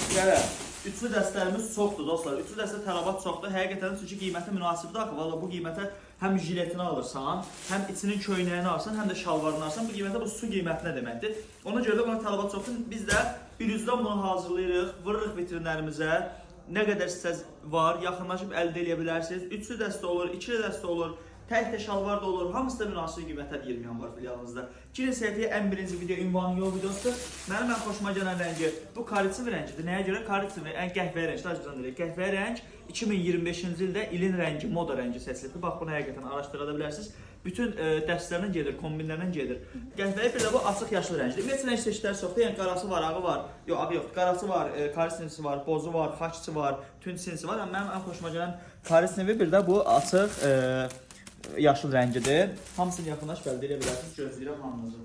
Gələ. Üçlü dəstələrimiz çoxdur dostlar. Üçlü dəstə tələbat çoxdur. Həqiqətən çünki qiyməti münasibdir axı. Valla bu qiymətə həm jiletini alırsan, həm içinin köynəyini alırsan, həm də şalvarını alırsan. Bu qiymətə bu su qiymətinə deməkdir. Ona görə də buna tələbat çoxdur. Biz də bir üzdən bunu hazırlayırıq, vırırıq vitrinlərimizə. Nə qədər istəz var, yaxınlaşıb əldə edə bilərsiniz. Üçlü dəstə olur, ikili dəstə olur. Tək-tək şalvar da olur. Hamısı da münasib qiymətə 20 yanvar filialımızda. Girin səhifəyə ən birinci video ünvanı yol videosudur. Mənim ən xoşuma gələn rəngi bu karitsivə rəngidir. Nəyə görə? Karitsivə, qəhvəyi rəng, tacdan deyək. Qəhvəyi rəng 2025-ci ildə ilin rəngi, moda rəngi seçilib. Bax, bunu həqiqətən araşdıra da bilərsiniz. Bütün dəstlərlə gedir, kombinlərlə gedir. Qəhvəyi bir də bu açıq yaşlı rəngdir. Ümumiyyətlə rəng seçkiləri çoxdur. Yəni qarası var, ağı var. Yox, ağı yox. Qarası var, karisinisi var, bozu var, xaççı var, tünd sinisi var. Amma mənim ən xoşuma gələn karisinivi bir də bu açıq yaşıl rəngidir. Hamısını yaxınlaş əldə edə bilərsiniz. Gözləyirəm hamınızı.